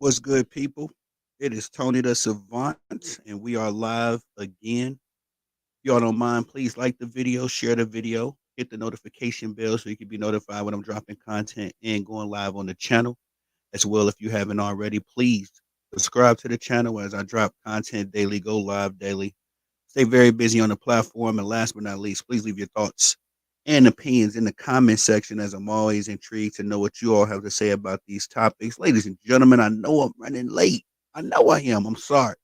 What's good, people? It is Tony the Savant, and we are live again. Y'all don't mind, please like the video, share the video, hit the notification bell so you can be notified when I'm dropping content and going live on the channel. As well, if you haven't already, please subscribe to the channel as I drop content daily, go live daily. Stay very busy on the platform. And last but not least, please leave your thoughts and opinions in the comment section as I'm always intrigued to know what you all have to say about these topics. Ladies and gentlemen, I know I'm running late. I know I am. I'm sorry.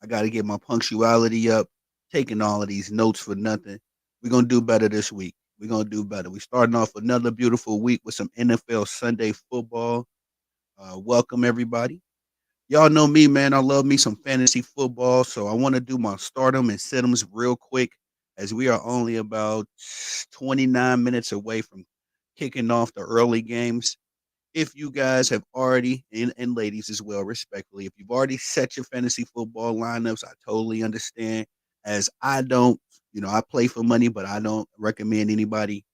I got to get my punctuality up, taking all of these notes for nothing. We're going to do better this week. We're going to do better. We're starting off another beautiful week with some NFL Sunday football. Welcome, everybody. Y'all know me, man. I love me some fantasy football. So I want to do my stardom and sit-ems real quick as we are only about 29 minutes away from kicking off the early games. If you guys have already, and ladies as well, respectfully, if you've already set your fantasy football lineups, I totally understand. As I don't, I play for money, but I don't recommend anybody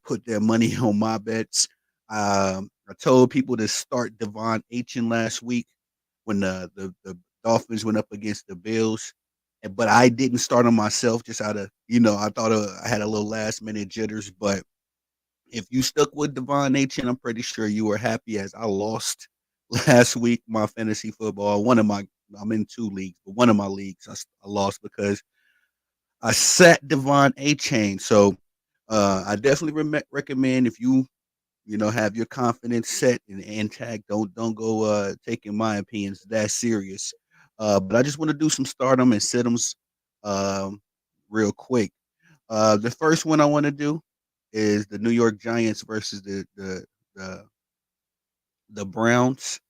put their money on my bets. I told people to start Devon Achin last week when the Dolphins went up against the Bills. But I didn't start him myself just out of, I thought I had a little last minute jitters. But if you stuck with Devon Achin, I'm pretty sure you were happy as I lost last week my fantasy football. I'm in two leagues, but one of my leagues I lost because I sat Devon Achin. So I definitely recommend if you have your confidence set and intact. Don't go taking my opinions that serious. But I just want to do some stardom and sit-ems um, real quick. The first one I want to do is the New York Giants versus the, the Browns.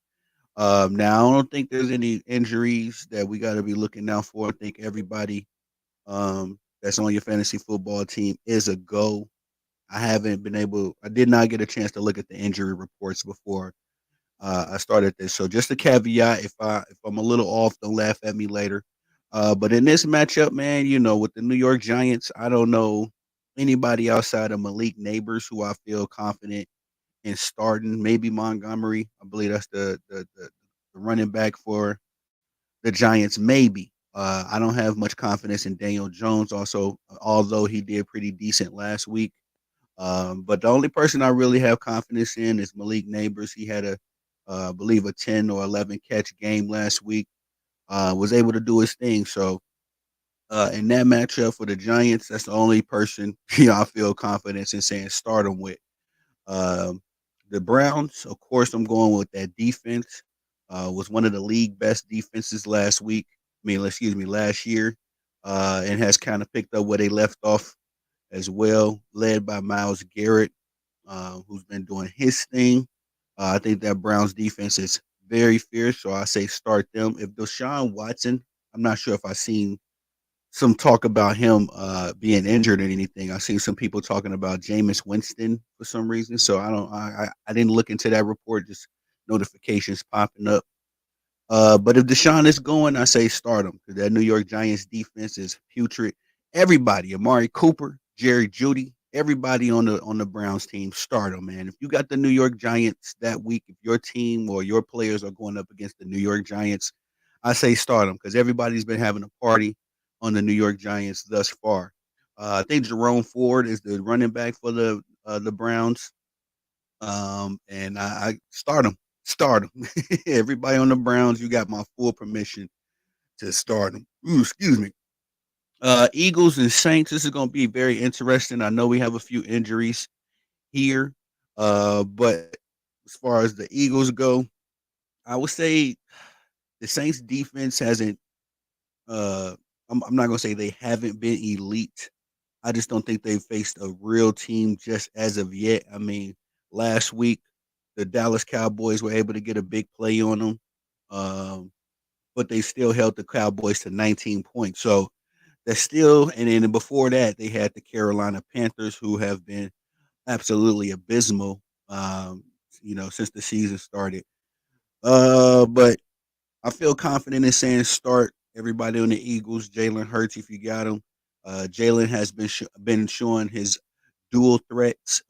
Now I don't think there's any injuries that we got to be looking out for. I think everybody that's on your fantasy football team is a go. I did not get a chance to look at the injury reports before I started this. So just a caveat, if I'm a little off, don't laugh at me later. But in this matchup, man, with the New York Giants, I don't know anybody outside of Malik Neighbors who I feel confident in starting. Maybe Montgomery. I believe that's the running back for the Giants. Maybe. I don't have much confidence in Daniel Jones. Also, although he did pretty decent last week. But the only person I really have confidence in is Malik Neighbors. He had I believe, a 10 or 11 catch game last week. Was able to do his thing. So in that matchup for the Giants, that's the only person I feel confidence in saying start them with. Um, the Browns, of course, I'm going with that defense. Was one of the league best defenses last week. Last year, and has kind of picked up where they left off as well, led by Myles Garrett, who's been doing his thing. I think that Browns defense is very fierce, so I say start them. If Deshaun Watson, I'm not sure if I've seen some talk about him being injured or anything. I've seen some people talking about Jameis Winston for some reason, so I didn't look into that report. Just notifications popping up. But if Deshaun is going, I say start him because that New York Giants defense is putrid. Everybody, Amari Cooper, Jerry Judy, everybody on the Browns team, start them, man. If you got the New York Giants that week, if your team or your players are going up against the New York Giants, I say start them because everybody's been having a party on the New York Giants thus far. I think Jerome Ford is the running back for the Browns. And I start them. Start them. Everybody on the Browns, you got my full permission to start them. Ooh, excuse me. Eagles and Saints. This is going to be very interesting. I know we have a few injuries here, but as far as the Eagles go, I would say the Saints defense hasn't. Uh, I'm not going to say they haven't been elite. I just don't think they've faced a real team just as of yet. I mean, last week the Dallas Cowboys were able to get a big play on them, um, but they still held the Cowboys to 19 points. So that's still, and then before that, they had the Carolina Panthers, who have been absolutely abysmal, um, since the season started. But I feel confident in saying start everybody on the Eagles. Jalen Hurts, if you got him. Jalen has been showing his dual threats,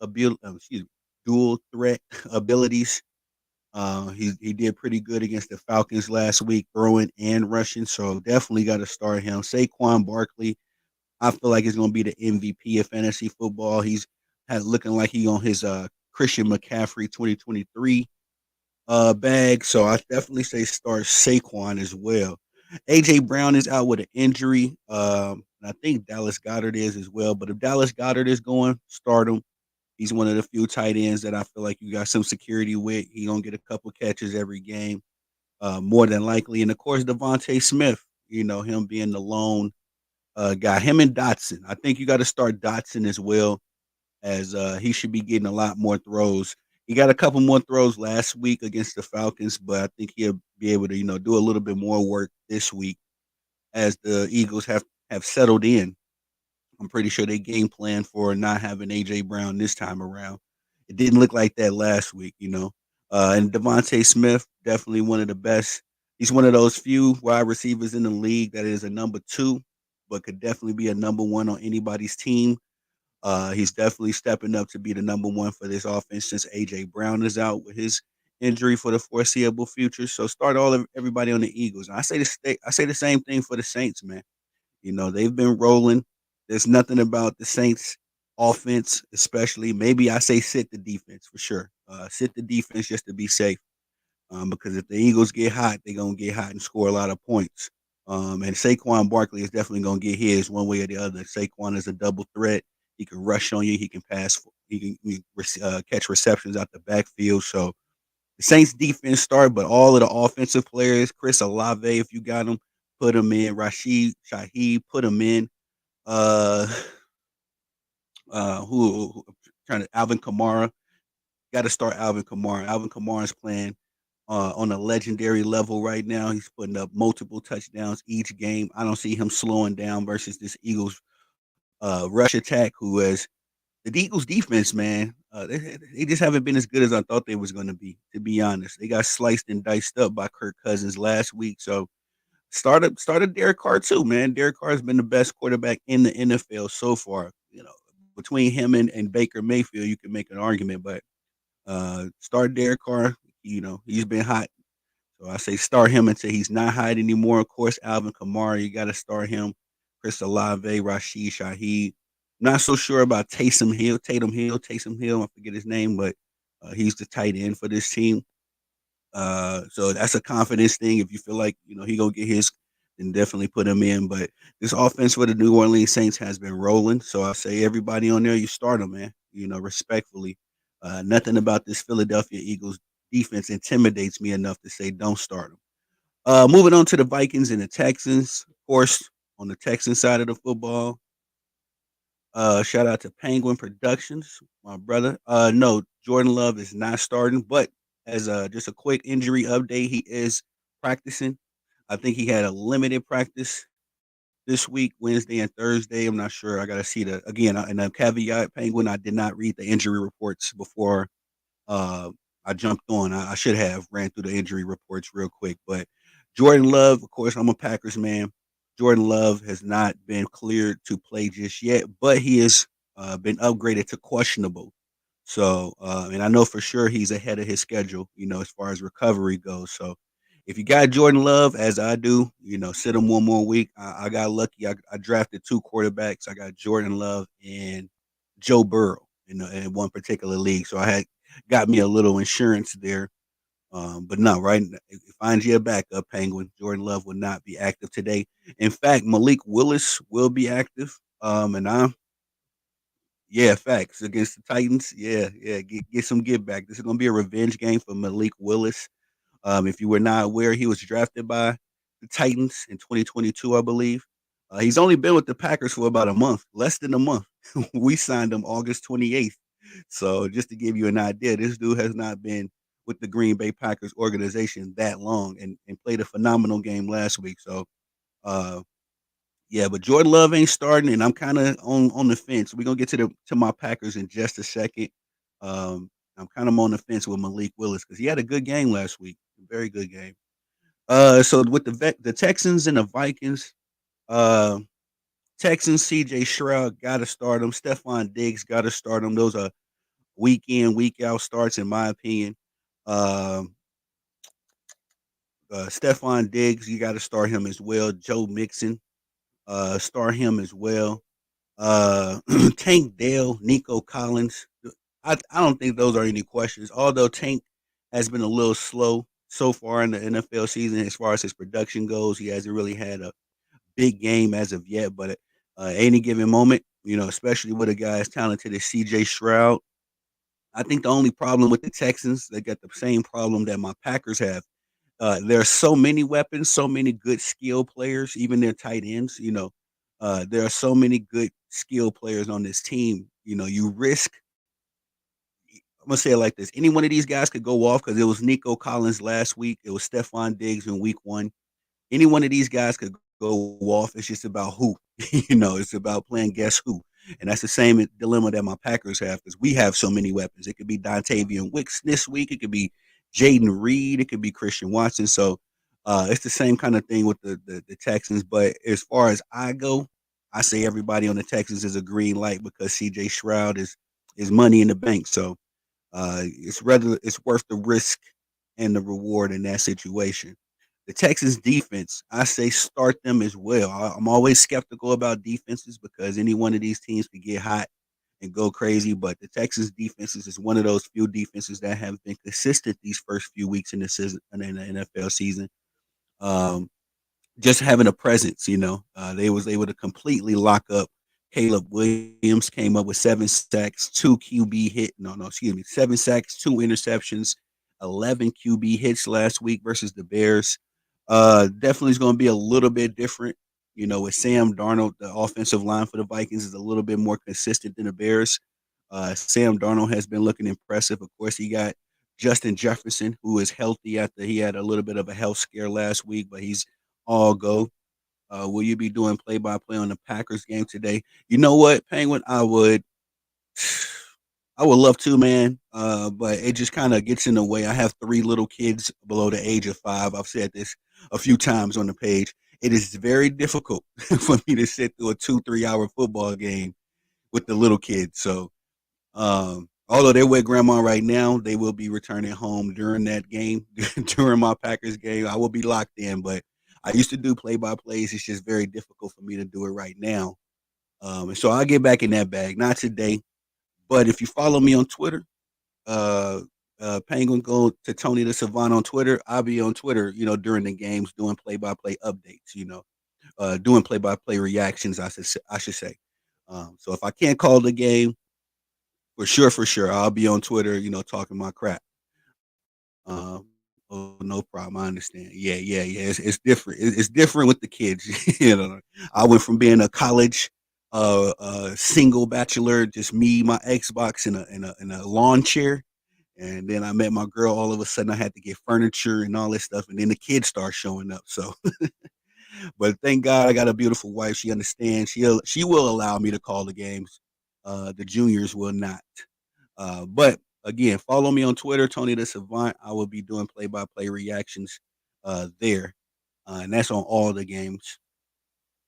dual threat abilities He did pretty good against the Falcons last week, throwing and rushing. So definitely got to start him. Saquon Barkley, I feel like he's going to be the MVP of fantasy football. He's had looking like he on his Christian McCaffrey 2023 bag. So I definitely say start Saquon as well. AJ Brown is out with an injury. And I think Dallas Goddard is as well. But if Dallas Goddard is going, start him. He's one of the few tight ends that I feel like you got some security with. He gonna get a couple catches every game, more than likely. And of course, Devontae Smith. You know him being the lone guy. Him and Dotson. I think you got to start Dotson as well, as he should be getting a lot more throws. He got a couple more throws last week against the Falcons, but I think he'll be able to do a little bit more work this week as the Eagles have settled in. I'm pretty sure they game plan for not having AJ Brown this time around. It didn't look like that last week. And Devontae Smith, definitely one of the best. He's one of those few wide receivers in the league that is a number two, but could definitely be a number one on anybody's team. He's definitely stepping up to be the number one for this offense since AJ Brown is out with his injury for the foreseeable future. So start everybody on the Eagles. And I say the same thing for the Saints, man. They've been rolling. There's nothing about the Saints offense, especially. Maybe I say sit the defense for sure. Sit the defense just to be safe. Because if the Eagles get hot, they're gonna get hot and score a lot of points. And Saquon Barkley is definitely gonna get his one way or the other. Saquon is a double threat. He can rush on you. He can pass. He can catch receptions out the backfield. So the Saints defense start, but all of the offensive players, Chris Olave, if you got him, put him in. Rashid Shaheed, put him in. Uh, who trying to Alvin Kamara? Got to start Alvin Kamara. Alvin Kamara is playing on a legendary level right now. He's putting up multiple touchdowns each game. I don't see him slowing down versus this Eagles rush attack, who has the Eagles defense, man. They just haven't been as good as I thought they was going to be. To be honest, they got sliced and diced up by Kirk Cousins last week. So started Derek Carr too, man. Derek Carr has been the best quarterback in the NFL so far. Between him and Baker Mayfield, you can make an argument, but start Derek Carr. He's been hot. So I say start him until he's not hot anymore. Of course, Alvin Kamara, you got to start him. Chris Olave, Rashid Shaheed. Not so sure about Taysom Hill. I forget his name, but he's the tight end for this team. So that's a confidence thing. If you feel like he gonna get his, then definitely put him in. But this offense for the New Orleans Saints has been rolling. So I say everybody on there, you start them, man. Respectfully. Nothing about this Philadelphia Eagles defense intimidates me enough to say don't start them. Moving on to the Vikings and the Texans. Of course, on the Texans side of the football, shout out to Penguin Productions, my brother. No, Jordan Love is not starting, but as just a quick injury update, he is practicing. I think he had a limited practice this week, Wednesday and Thursday. I'm not sure. I got to see the again. And a caveat, Penguin. I did not read the injury reports before uh, I jumped on. I should have ran through the injury reports real quick. But Jordan Love, of course, I'm a Packers man. Jordan Love has not been cleared to play just yet, but he has been upgraded to questionable. So, and I know for sure he's ahead of his schedule, as far as recovery goes. So, if you got Jordan Love, as I do, sit him one more week. I got lucky. I drafted two quarterbacks. I got Jordan Love and Joe Burrow in one particular league. So I had got me a little insurance there. But no, right? Find you a backup, Penguin. Jordan Love will not be active today. In fact, Malik Willis will be active. And yeah, facts against the Titans. Yeah, yeah, get some get back. This is gonna be a revenge game for Malik Willis. If you were not aware, he was drafted by the Titans in 2022, I believe. He's only been with the Packers for about a month, less than a month. We signed him August 28th. So just to give you an idea, this dude has not been with the Green Bay Packers organization that long and played a phenomenal game last week. So uh, yeah, but Jordan Love ain't starting, and I'm kind of on the fence. We're gonna get to my Packers in just a second. I'm kind of on the fence with Malik Willis because he had a good game last week, a very good game. So with the Texans and the Vikings, uh, Texans CJ Stroud got to start him. Stephon Diggs got to start him. Those are week in week out starts in my opinion. Stephon Diggs, you got to start him as well. Joe Mixon, start him as well. Tank Dell, Nico Collins. I don't think those are any questions. Although Tank has been a little slow so far in the NFL season as far as his production goes, he hasn't really had a big game as of yet. But any given moment, especially with a guy as talented as C.J. Stroud, I think the only problem with the Texans, they got the same problem that my Packers have. There are so many weapons, so many good skill players, even their tight ends. There are so many good skill players on this team. You risk. I'm gonna say it like this: any one of these guys could go off because it was Nico Collins last week. It was Stephon Diggs in week one. Any one of these guys could go off. It's just about who. It's about playing guess who. And that's the same dilemma that my Packers have because we have so many weapons. It could be Dontavian Wicks this week. It could be Jaden Reed. It could be Christian Watson. So it's the same kind of thing with the Texans. But as far as I go, I say everybody on the Texans is a green light because CJ Stroud is money in the bank. So it's worth the risk and the reward in that situation. The Texans defense, I say start them as well. I'm always skeptical about defenses because any one of these teams could get hot and go crazy. But the Texans defenses is one of those few defenses that have been consistent these first few weeks in the season in the NFL season. Um, just having a presence, they was able to completely lock up. Caleb Williams came up with 7 sacks, 2 QB hit. No, excuse me, 7 sacks, 2 interceptions, 11 QB hits last week versus the Bears. Definitely is going to be a little bit different. With Sam Darnold, the offensive line for the Vikings is a little bit more consistent than the Bears. Sam Darnold has been looking impressive. Of course, he got Justin Jefferson, who is healthy after he had a little bit of a health scare last week, but he's all go. Will you be doing play-by-play on the Packers game today? You know what, Penguin? I would. I would love to, man, but it just kind of gets in the way. I have 3 little kids below the age of 5. I've said this a few times on the page. It is very difficult for me to sit through a 2-3 hour football game with the little kids. So, although they're with grandma right now, they will be returning home during that game, during my Packers game. I will be locked in, but I used to do play-by-plays. It's just very difficult for me to do it right now. And so I'll get back in that bag. Not today, but if you follow me on Twitter, uh, Penguin, go to Tony the Savant on Twitter. I'll be on Twitter, during the games, doing play-by-play updates. Doing play-by-play reactions. I should say. So if I can't call the game, for sure, I'll be on Twitter, talking my crap. Um, oh, no problem. I understand. Yeah, yeah, yeah. It's different. It's different with the kids. I went from being a college, single bachelor, just me, my Xbox, in a lawn chair, and then I met my girl. All of a sudden, I had to get furniture and all this stuff, and then the kids start showing up. So, but thank God, I got a beautiful wife. She understands. She will allow me to call the games. The juniors will not. But again, follow me on Twitter, Tony the Savant. I will be doing play-by-play reactions there, and that's on all the games.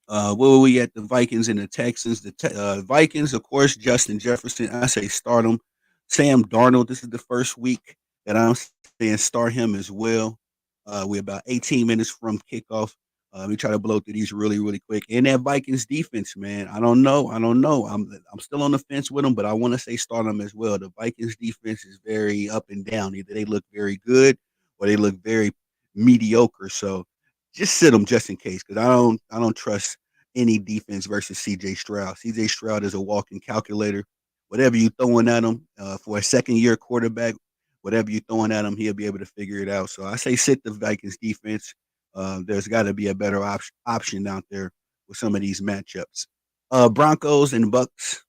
Where were we at? The Vikings and the Texans. The Vikings, of course, Justin Jefferson. I say start him. Sam Darnold. This is the first week that I'm saying start him as well. We're about 18 minutes from kickoff. Let me try to blow through these really, really quick. And that Vikings defense, man, I don't know. I'm still on the fence with them, but I want to say start them as well. The Vikings defense is very up and down. Either they look very good or they look very mediocre. So just sit them just in case, because I don't trust any defense versus CJ Stroud. CJ Stroud is a walking calculator. Whatever you throwing at him for a second year quarterback, whatever you throwing at him, he'll be able to figure it out. So I say sit the Vikings defense. There's got to be a better option out there with some of these matchups. Broncos and Bucks.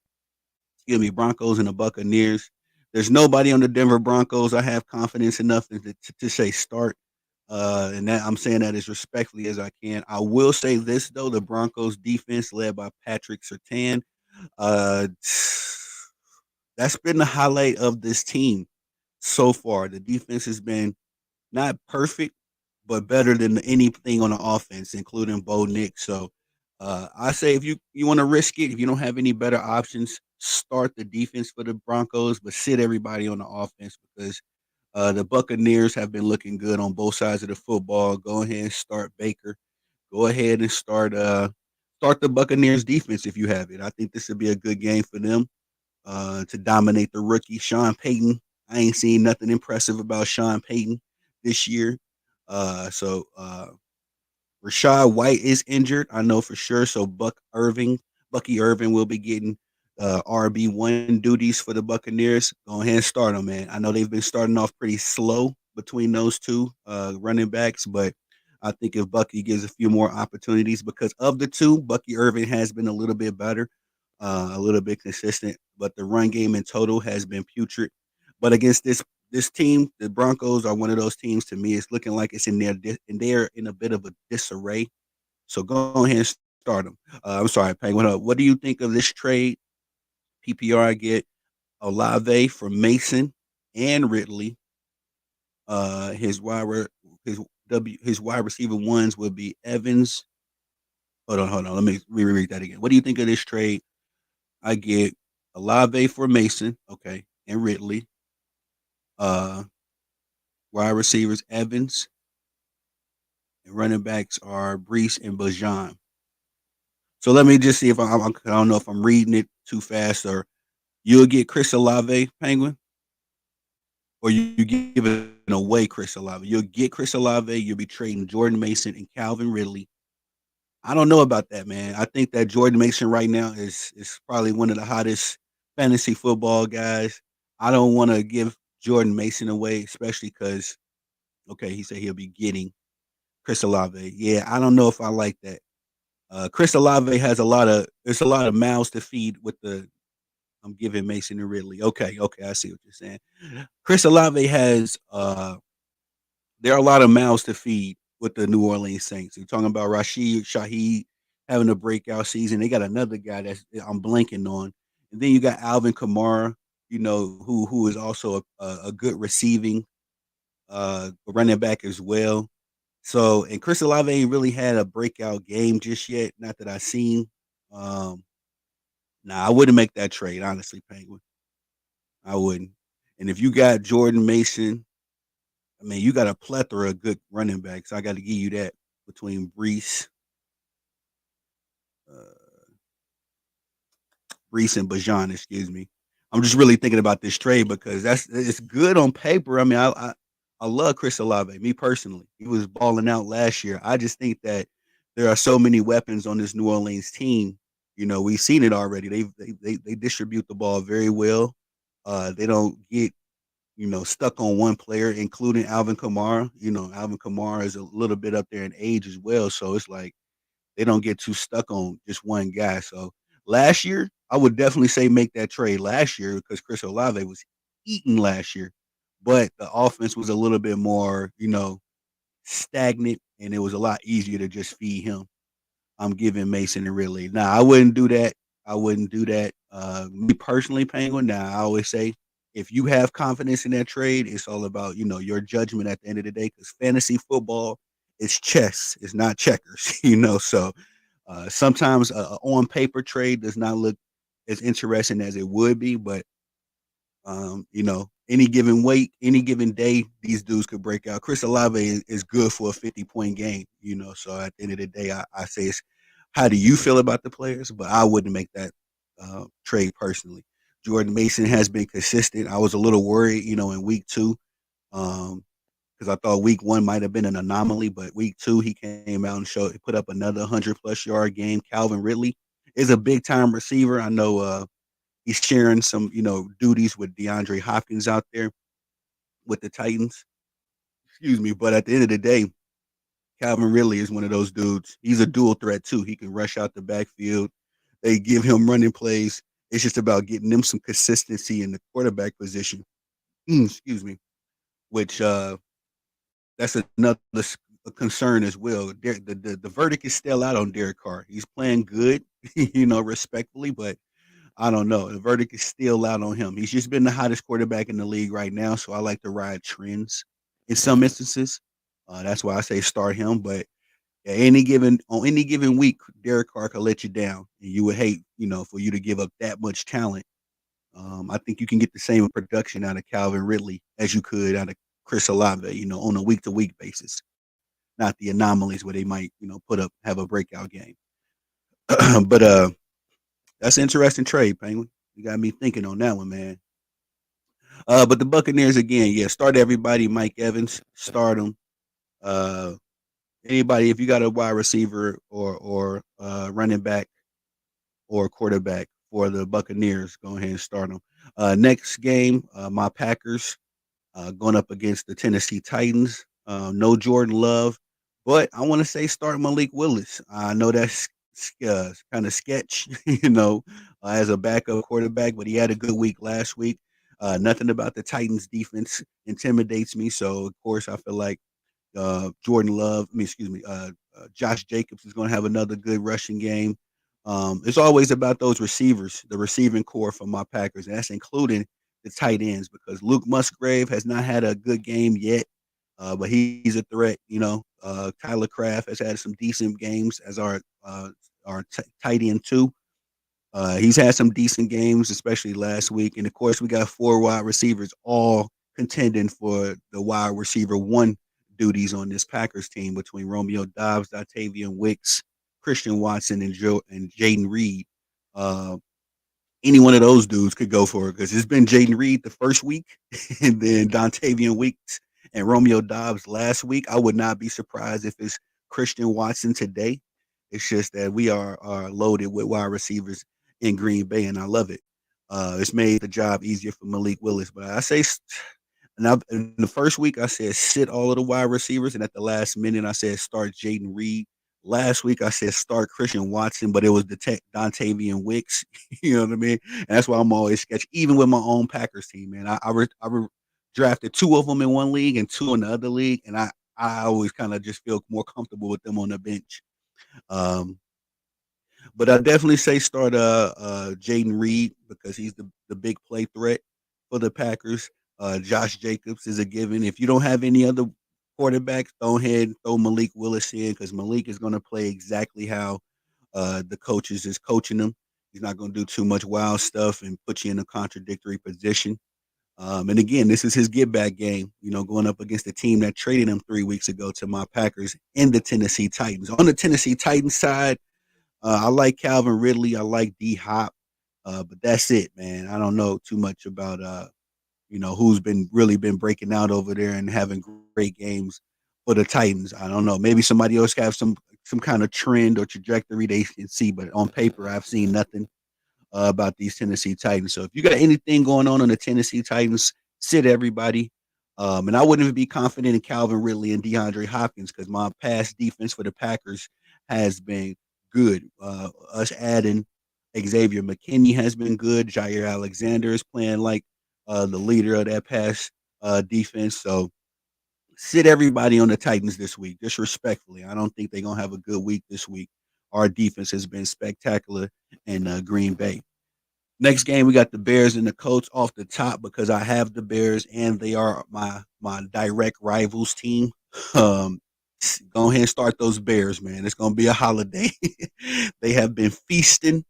Excuse me, Broncos and the Buccaneers. There's nobody on the Denver Broncos I have confidence enough to say start. And that I'm saying that as respectfully as I can. I will say this though: the Broncos defense, led by Patrick Surtain, uh, that's been the highlight of this team so far. The defense has been not perfect, but better than anything on the offense, including Bo Nick. So I say if you want to risk it, if you don't have any better options, start the defense for the Broncos, but sit everybody on the offense because The Buccaneers have been looking good on both sides of the football. Go ahead and start Baker. Go ahead and start the Buccaneers defense if you have it. I think this would be a good game for them to dominate the rookie Sean Payton. I ain't seen nothing impressive about Sean Payton this year. So Rashad White is injured, I know for sure. So Bucky Irving will be getting RB1 duties for the Buccaneers. Go ahead and start them, man. I know they've been starting off pretty slow between those two running backs, but I think if Bucky gives a few more opportunities, because of the two, Bucky Irving has been a little bit better, a little bit consistent, but the run game in total has been putrid. But against this team, the Broncos are one of those teams. To me, it's looking like it's and they're in a bit of a disarray. So go ahead and start them. I'm sorry, Penguin. What do you think of this trade? PPR get Olave for Mason and Ridley. His his wide receiver ones would be Evans. Hold on. Let me reread that again. What do you think of this trade? I get Olave for Mason, okay, and Ridley. Uh, Wide receivers Evans, and running backs are Brees and Bajan. So let me just see if I don't know if I'm reading it too fast, or you'll get Chris Olave, Penguin, or you give it away Chris Olave. You'll get Chris Olave. You'll be trading Jordan Mason and Calvin Ridley. I don't know about that, man. I think that Jordan Mason right now is probably one of the hottest fantasy football guys. I don't want to give Jordan Mason away, especially because okay, he said he'll be getting Chris Olave. Yeah, I don't know if I like that. Chris Olave has there's a lot of mouths to feed with the I'm giving Mason and Ridley. Okay, I see what you're saying. Chris Olave has there are a lot of mouths to feed with the New Orleans Saints. You're talking about Rashid Shaheed having a breakout season. They got another guy that's I'm blanking on. And then you got Alvin Kamara, who is also a good receiving running back as well. So, and Chris Olave ain't really had a breakout game just yet. Not that I've seen. Um, I wouldn't make that trade, honestly, Penguin. I wouldn't. And if you got Jordan Mason, I mean, you got a plethora of good running backs. I got to give you that between uh, Brees and Bajan, excuse me. I'm just really thinking about this trade because it's good on paper. I mean, I love Chris Olave. Me personally, he was balling out last year. I just think that there are so many weapons on this New Orleans team. We've seen it already. They distribute the ball very well. They don't get stuck on one player, including Alvin Kamara. Alvin Kamara is a little bit up there in age as well, so it's like they don't get too stuck on just one guy. So last year, I would definitely say make that trade last year because Chris Olave was eating last year, but the offense was a little bit more, stagnant, and it was a lot easier to just feed him. I'm giving Mason and Ridley. Now, I wouldn't do that. I wouldn't do that. Me personally, Penguin. Now, I always say if you have confidence in that trade, it's all about your judgment at the end of the day. Because fantasy football is chess, it's not checkers. So sometimes a on paper trade does not look as interesting as it would be, but any given week, any given day, these dudes could break out. Chris Olave is good for a 50-point game, So at the end of the day, I say it's how do you feel about the players? But I wouldn't make that trade personally. Jordan Mason has been consistent. I was a little worried, in week two, because I thought week one might have been an anomaly, but week two he came out and he put up another 100+ yard game. Calvin Ridley is a big time receiver. I know he's sharing some, duties with DeAndre Hopkins out there with the Titans. Excuse me, but at the end of the day, Calvin Ridley is one of those dudes. He's a dual threat too. He can rush out the backfield. They give him running plays. It's just about getting them some consistency in the quarterback position. Excuse me, which that's another concern as well. The verdict is still out on Derek Carr. He's playing good, respectfully, but I don't know. The verdict is still out on him. He's just been the hottest quarterback in the league right now, so I like to ride trends in some instances. That's why I say start him. But on any given week, Derek Carr could let you down, and you would hate, for you to give up that much talent. I think you can get the same production out of Calvin Ridley as you could out of Chris Olave, on a week-to-week basis, not the anomalies where they might, have a breakout game. But that's an interesting trade, Penguin. You got me thinking on that one, man. But the Buccaneers again, yeah, start everybody. Mike Evans, start him. Uh, Anybody, if you got a wide receiver or running back or quarterback for the Buccaneers, go ahead and start them. Next game, my Packers going up against the Tennessee Titans. No Jordan Love, but I want to say start Malik Willis. I know that's kind of sketch, as a backup quarterback, but he had a good week last week. Nothing about the Titans defense intimidates me, so of course I feel like Jordan Love, Josh Jacobs is going to have another good rushing game. It's always about those receivers, the receiving core for my Packers, and that's including the tight ends because Luke Musgrave has not had a good game yet, but he's a threat. Tyler Kraft has had some decent games as our tight end too. He's had some decent games, especially last week, and of course we got 4 wide receivers all contending for the wide receiver 1 duties on this Packers team between Romeo Doubs, Dontayvion Wicks, Christian Watson, and Jayden Reed. Uh, any one of those dudes could go for it because it's been Jayden Reed the first week, and then Dontayvion Wicks and Romeo Doubs last week. I would not be surprised if it's Christian Watson today. It's just that we are loaded with wide receivers in Green Bay, and I love it. It's made the job easier for Malik Willis, but I say and in the first week, I said sit all of the wide receivers, and at the last minute, I said start Jayden Reed. Last week, I said start Christian Watson, but it was Dontayvion Wicks. You know what I mean? And that's why I'm always sketchy, even with my own Packers team, man. I drafted 2 of them in one league and 2 in the other league, and I always kind of just feel more comfortable with them on the bench. Um, but I definitely say start Jayden Reed because he's the big play threat for the Packers. Josh Jacobs is a given. If you don't have any other quarterbacks, go ahead and throw Malik Willis in because Malik is going to play exactly how the coaches is coaching him. He's not going to do too much wild stuff and put you in a contradictory position. And again, this is his get back game, going up against the team that traded him 3 weeks ago to my Packers and the Tennessee Titans. On the Tennessee Titans side, I like Calvin Ridley. I like D Hop. But that's it, man. I don't know too much about who's been breaking out over there and having great games for the Titans. I don't know. Maybe somebody else have some kind of trend or trajectory they can see, but on paper, I've seen nothing about these Tennessee Titans. So if you got anything going on the Tennessee Titans, sit everybody. And I wouldn't even be confident in Calvin Ridley and DeAndre Hopkins because my past defense for the Packers has been good. Us adding Xavier McKinney has been good. Jair Alexander is playing like the leader of that pass defense. So sit everybody on the Titans this week, disrespectfully. I don't think they're going to have a good week this week. Our defense has been spectacular in Green Bay. Next game, we got the Bears and the Colts off the top because I have the Bears and they are my direct rivals team. Um, go ahead and start those Bears, man. It's going to be a holiday. They have been feasting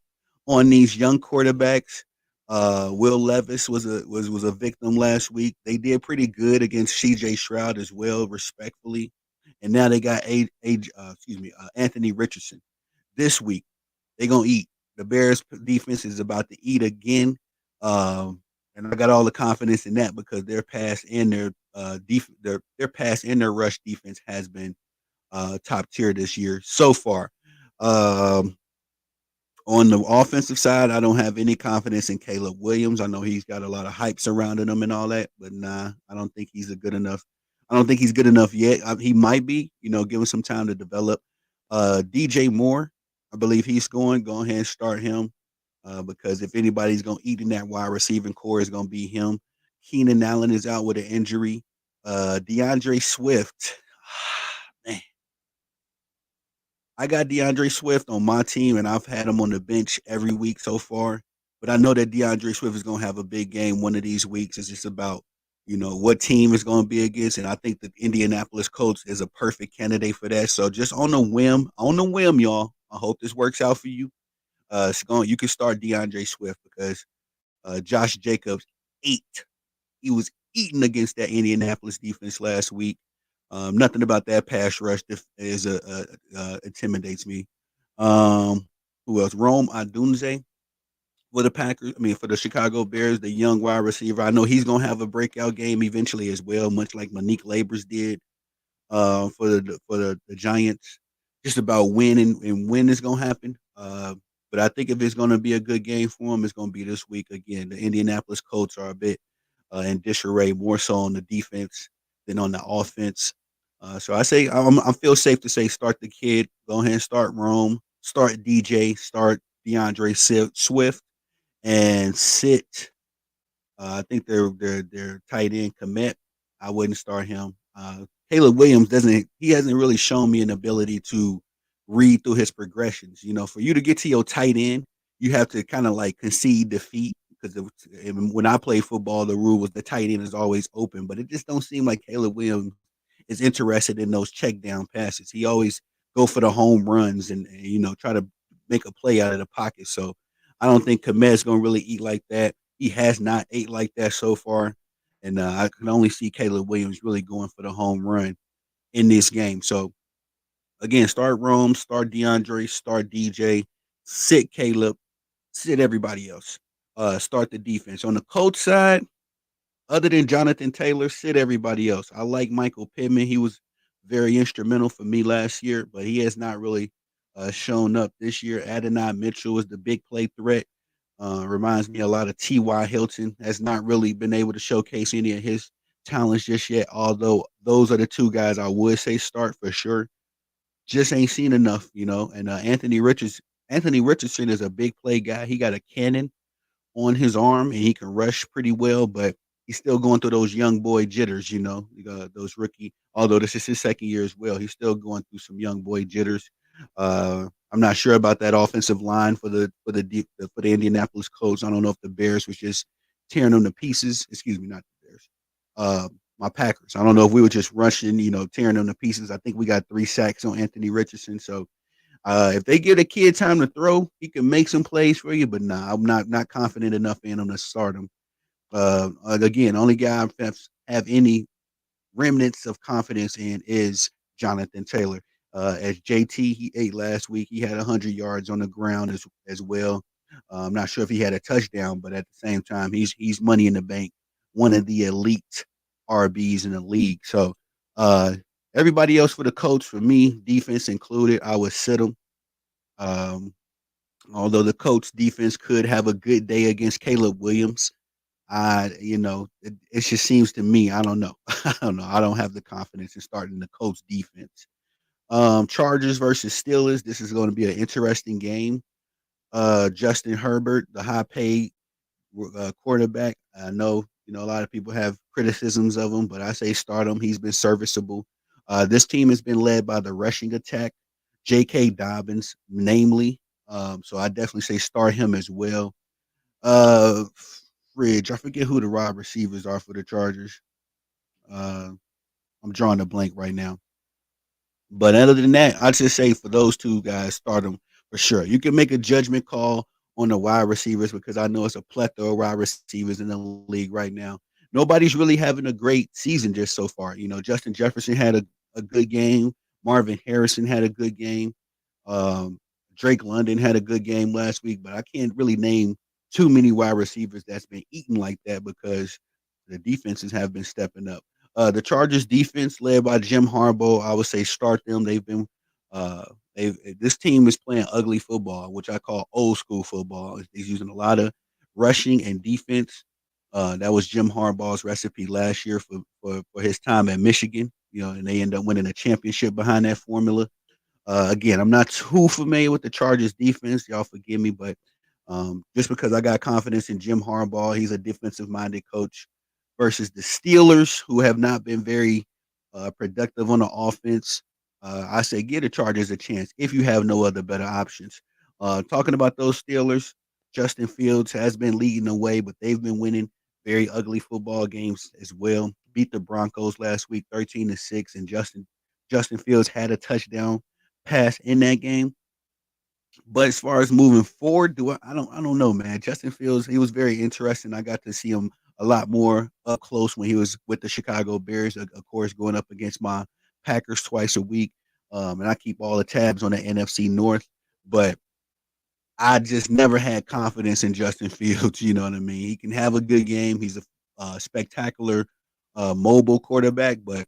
on these young quarterbacks. Will Levis was a victim last week. They did pretty good against C.J. Stroud as well, respectfully, and now they got Anthony Richardson this week. They're gonna eat. The Bears defense is about to eat again. And I got all the confidence in that because their pass and their pass and their rush defense has been top tier this year so far. Um, on the offensive side, I don't have any confidence in Caleb Williams. I know he's got a lot of hype surrounding him and all that, but nah, I don't think he's a good enough. I don't think he's good enough yet. He might be, give him some time to develop. DJ Moore, I believe he's going. Go ahead and start him because if anybody's going to eat in that wide receiving core, it's going to be him. Keenan Allen is out with an injury. DeAndre Swift, man, I got DeAndre Swift on my team, and I've had him on the bench every week so far. But I know that DeAndre Swift is going to have a big game one of these weeks. It's just about, what team is going to be against. And I think the Indianapolis Colts is a perfect candidate for that. So just on the whim, y'all, I hope this works out for you. You can start DeAndre Swift because Josh Jacobs ate. He was eaten against that Indianapolis defense last week. Nothing about that pass rush intimidates me. Um, who else? Rome Odunze for the Packers. I mean, for the Chicago Bears, the young wide receiver. I know he's gonna have a breakout game eventually as well, much like Monique Labors did for the Giants. Just about when it's gonna happen. But I think if it's gonna be a good game for him, it's gonna be this week again. The Indianapolis Colts are a bit in disarray, more so on the defense than on the offense. So I say I feel safe to say start the kid. Go ahead and start Rome. Start DJ. Start DeAndre Swift and sit. I think their tight end Komet. I wouldn't start him. Caleb Williams doesn't. He hasn't really shown me an ability to read through his progressions. You know, for you to get to your tight end, you have to kind of like concede defeat because when I play football, the rule was the tight end is always open, but it just don't seem like Caleb Williams is interested in those check down passes. He always go for the home runs and try to make a play out of the pocket. So I don't think Komet's gonna really eat like that. He has not ate like that so far, and I can only see Caleb Williams really going for the home run in this game. So again, start Rome, start DeAndre, start DJ, sit Caleb, sit everybody else. Start the defense on the coach side. Other than Jonathan Taylor, sit everybody else. I like Michael Pittman. He was very instrumental for me last year, but he has not really shown up this year. Adonai Mitchell was the big play threat. Reminds me a lot of T.Y. Hilton. Has not really been able to showcase any of his talents just yet, although those are the two guys I would say start for sure. Just ain't seen enough. And Anthony Richardson is a big play guy. He got a cannon on his arm and he can rush pretty well, but he's still going through those young boy jitters. Those rookie. Although this is his second year as well, he's still going through some young boy jitters. I'm not sure about that offensive line for the Indianapolis Colts. I don't know if the Bears was just tearing them to pieces. Excuse me, not the Bears. My Packers. I don't know if we were just rushing, tearing them to pieces. I think we got 3 sacks on Anthony Richardson. So if they give the kid time to throw, he can make some plays for you. But nah, I'm not confident enough in him to start him. Again, only guy I have any remnants of confidence in is Jonathan Taylor. As JT, he ate last week. He had 100 yards on the ground as well. I'm not sure if he had a touchdown, but at the same time, he's money in the bank, one of the elite RBs in the league. So everybody else for the Colts, for me, defense included, I would sit them. Um, Although the Colts defense could have a good day against Caleb Williams, it just seems to me, I don't know. I don't know. I don't have the confidence in starting the Colts defense. Chargers versus Steelers. This is going to be an interesting game. Justin Herbert, the high paid quarterback. I know, a lot of people have criticisms of him, but I say start him. He's been serviceable. This team has been led by the rushing attack, J.K. Dobbins, namely. So I definitely say start him as well. Uh, Fridge, I forget who the wide receivers are for the Chargers. Uh, I'm drawing a blank right now. But other than that, I'd just say for those two guys, start them for sure. You can make a judgment call on the wide receivers because I know it's a plethora of wide receivers in the league right now. Nobody's really having a great season just so far. Justin Jefferson had a good game. Marvin Harrison had a good game. Um, Drake London had a good game last week, but I can't really name too many wide receivers that's been eating like that because the defenses have been stepping up. The Chargers defense, led by Jim Harbaugh, I would say start them. Uh, this team is playing ugly football, which I call old school football. He's using a lot of rushing and defense. That was Jim Harbaugh's recipe last year for his time at Michigan. And they end up winning a championship behind that formula. Again, I'm not too familiar with the Chargers defense. Y'all forgive me, but just because I got confidence in Jim Harbaugh, he's a defensive minded coach versus the Steelers, who have not been very productive on the offense. I say give the Chargers a chance if you have no other better options. Talking about those Steelers, Justin Fields has been leading the way, but they've been winning very ugly football games as well. Beat the Broncos last week, 13-6, and Justin Fields had a touchdown pass in that game. But as far as moving forward, I don't know, man. Justin Fields, he was very interesting. I got to see him a lot more up close when he was with the Chicago Bears, of course, going up against my Packers twice a week. And I keep all the tabs on the NFC North, but I just never had confidence in Justin Fields. You know what I mean? He can have a good game. He's a spectacular mobile quarterback, but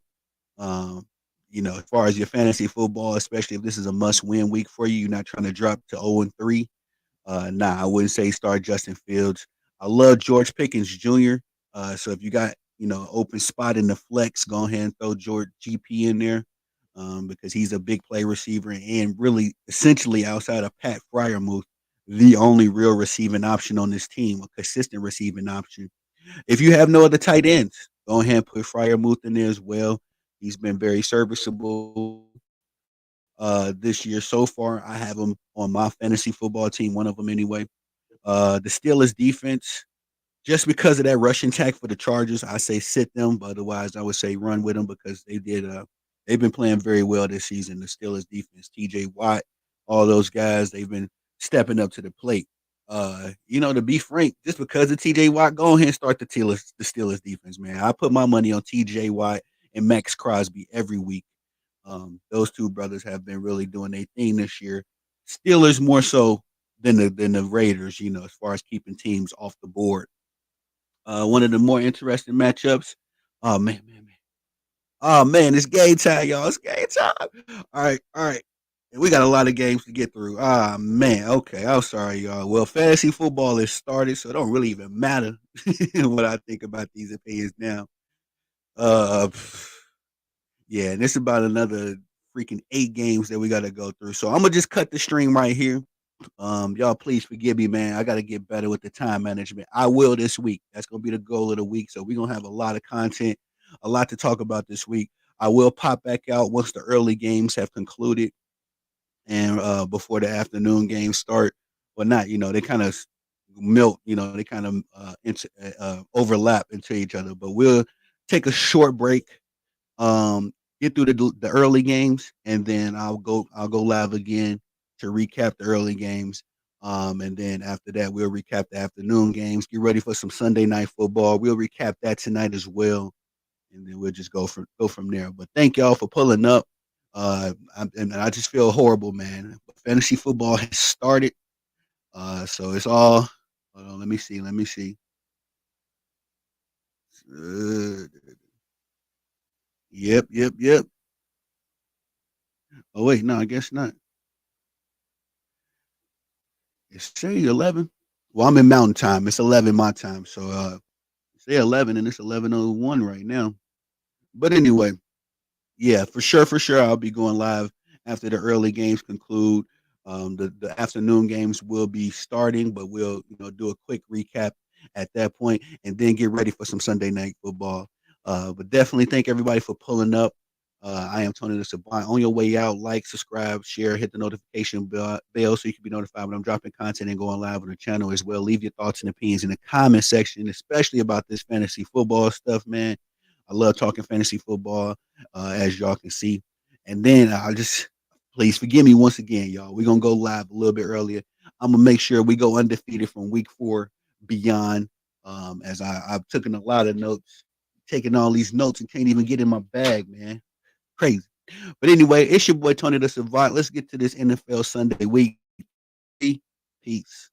um, as far as your fantasy football, especially if this is a must-win week for you, you're not trying to drop to 0-3. Nah, I wouldn't say start Justin Fields. I love George Pickens Jr. So if you got open spot in the flex, go ahead and throw George GP in there, because he's a big play receiver and really essentially outside of Pat Fryermuth, the only real receiving option on this team, a consistent receiving option. If you have no other tight ends, go ahead and put Fryermuth in there as well. He's been very serviceable this year so far. I have him on my fantasy football team, one of them anyway. The Steelers defense, just because of that rushing attack for the Chargers, I say sit them. But otherwise, I would say run with them because they've been playing very well this season. The Steelers defense, T.J. Watt, all those guys, they've been stepping up to the plate. To be frank, just because of T.J. Watt, go ahead and start the Steelers defense, man. I put my money on T.J. Watt and Max Crosby every week. Those two brothers have been really doing their thing this year. Steelers more so than the Raiders, as far as keeping teams off the board. One of the more interesting matchups. Oh man, man, man. Oh man, it's game time, y'all. It's game time. All right. And we got a lot of games to get through. Ah man, okay. I'm sorry, y'all. Well, fantasy football is started, so it don't really even matter what I think about these opinions now. Uh yeah, and it's about another freaking 8 games that we gotta go through. So I'm gonna just cut the stream right here. Y'all please forgive me, man. I gotta get better with the time management. I will this week. That's gonna be the goal of the week. So we're gonna have a lot of content, a lot to talk about this week. I will pop back out once the early games have concluded and before the afternoon games start. But not, they kind of melt, they kind of overlap into each other. But we'll take a short break, get through the early games, and then I'll go live again to recap the early games. And then after that, we'll recap the afternoon games. Get ready for some Sunday night football. We'll recap that tonight as well, and then we'll just go from there. But thank y'all for pulling up. And I just feel horrible, man. But fantasy football has started, so it's all. Hold on, let me see. Let me see. Uh, yep, yep, yep. Oh wait, no, I guess not. It's say 11. Well, I'm in Mountain Time. It's 11 my time. So say 11 and it's 11:01 right now. But anyway, yeah, for sure, I'll be going live after the early games conclude. The afternoon games will be starting, but we'll do a quick recap at that point, and then get ready for some Sunday night football. But definitely thank everybody for pulling up. I am Tony the Savant. On your way out, like, subscribe, share, hit the notification bell so you can be notified when I'm dropping content and going live on the channel as well. Leave your thoughts and opinions in the comment section, especially about this fantasy football stuff, man. I love talking fantasy football, as y'all can see. And then I just please forgive me once again, y'all. We're gonna go live a little bit earlier. I'm gonna make sure we go undefeated from week 4 beyond. As I've taken a lot of notes, taking all these notes and can't even get in my bag, man. Crazy. But anyway, it's your boy Tony the Savant. Let's get to this NFL Sunday week. Peace.